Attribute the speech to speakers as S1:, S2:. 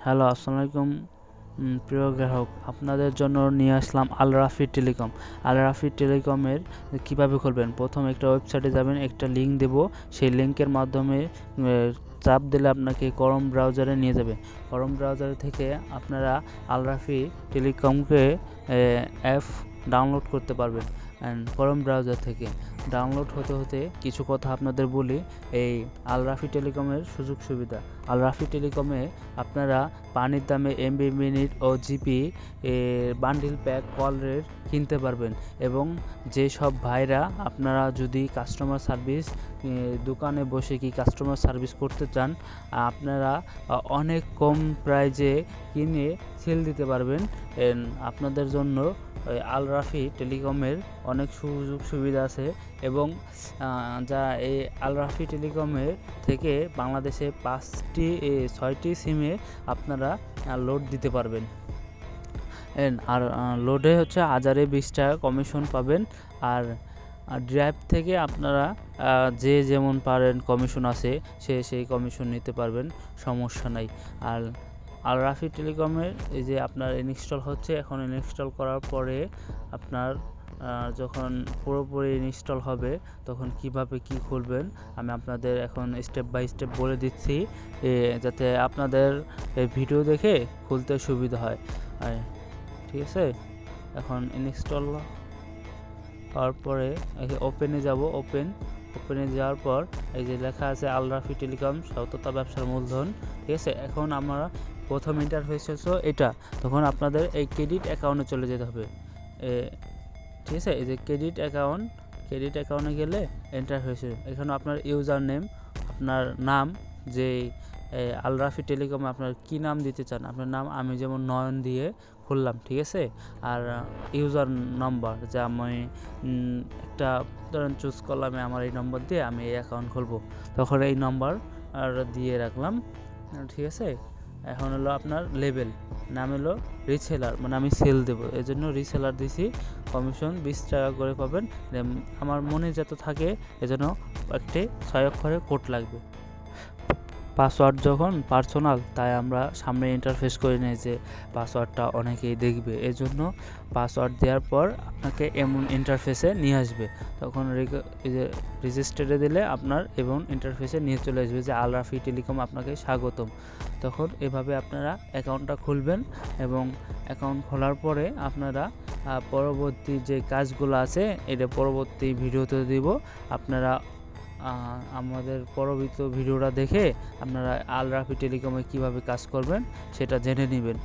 S1: Hello, আসসালামু আলাইকুম। প্রিয় গ্রাহক, আপনাদের জন্য নিয়ে আসলাম আল রাফি টেলিকম। আল রাফি টেলিকমের কীভাবে খুলবেন, প্রথম একটা ওয়েবসাইটে যাবেন, একটা লিঙ্ক দেব, সেই লিঙ্কের মাধ্যমে চাপ দিলে আপনাকে ক্রোম ব্রাউজারে নিয়ে যাবে। ক্রোম ব্রাউজার থেকে আপনারা আল রাফি টেলিকমকে অ্যাপ ডাউনলোড করতে পারবেন। ক্রোম ব্রাউজার থেকে ডাউনলোড হতে হতে কিছু কথা আপনাদের বলি। এই আল রাফি টেলিকমের সুযোগ সুবিধা। আল রাফি টেলিকমে আপনারা পানির দামে এমবি মিনিট ও GP bundle pack call rate কিনতে পারবেন। এবং যেসব ভাইরা আপনারা যদি কাস্টমার সার্ভিস দোকানে বসে কি কাস্টমার সার্ভিস করতে চান, আপনারা অনেক কম প্রাইজে কিনে সেল দিতে পারবেন। আপনাদের জন্য আল রাফি টেলিকমের অনেক সুযোগ সুবিধা আছে। এবং যা এই আল রাফি টেলিকমের থেকে বাংলাদেশে 6টি সিমে আপনারা লোড দিতে পারবেন। আর লোডে হচ্ছে 1020 টাকা কমিশন পাবেন। আর ড্রাইভ থেকে আপনারা যে যেমন পারেন কমিশন আছে, সেই কমিশন নিতে পারবেন, সমস্যা নাই। আর আল রাফি টেলিকমের এই যে আপনার ইনস্টল হচ্ছে, এখন ইনস্টল করার পরে আপনার যখন পুরোপুরি ইনস্টল হবে তখন কিভাবে কি খুলবেন আমি আপনাদের এখন স্টেপ বাই স্টেপ বলে দিচ্ছি, যাতে আপনাদের এই ভিডিও দেখে খুলতে সুবিধা হয়। ঠিক আছে, এখন ইনস্টল হওয়ার পরে ওপেনে যাব। ওপেনে যাওয়ার পর এই যে লেখা আছে আল রাফি টেলিকম, সততা ব্যবসার মূলধন। ঠিক আছে, এখন আমরা প্রথম ইন্টারফেস হচ্ছে এটা, তখন আপনাদের এই ক্রেডিট অ্যাকাউন্টে চলে যেতে হবে। ঠিক আছে, এই যে ক্রেডিট অ্যাকাউন্টে গেলে ইন্টারফেস, এখানে আপনার ইউজার নেম, আপনার নাম, যে আল রাফি টেলিকমে আপনার কী নাম দিতে চান, আপনার নাম আমি যেমন নয়ন দিয়ে খুললাম। ঠিক আছে, আর ইউজার নাম্বার যা আমি একটা ধরেন চুজ করলাম, আমার এই নম্বর দিয়ে আমি এই অ্যাকাউন্ট খুলবো, তখন এই নম্বর দিয়ে রাখলাম। ঠিক আছে, এখন হলো আপনার লেবেল, নাম হলো রিসেলার, মানে আমি সেল দেবো, এই জন্য রিসেলার দিছি। কমিশন 20 টাকা করে পাবেন। আমার মনে যত থাকে এজন্য একটি 6 অক্ষরের কোড লাগবে। পাসওয়ার্ড যখন পার্সোনাল, তাই আমরা সামনে ইন্টারফেস করে নিই যে পাসওয়ার্ডটা অনেকেই দেখবে, এজন্য পাসওয়ার্ড দেওয়ার পর আপনাকে এমন ইন্টারফেসে নিয়ে আসবে। তখন এই যে রেজিস্টারে দিলে আপনার এবং ইন্টারফেসে নিয়ে চলে আসবে যে আল রাফি টেলিকম আপনাকে স্বাগতম। তখন এভাবে আপনারা অ্যাকাউন্টটা খুলবেন। এবং অ্যাকাউন্ট খোলার পরে আপনারা পরবর্তী যে কাজগুলো আছে এটা পরবর্তী ভিডিওতে দিব। আপনারা আমাদের পরবর্তী ভিডিওটা দেখে আপনারা আল রাফি টেলিকমে কীভাবে কাজ করবেন সেটা জেনে নেবেন।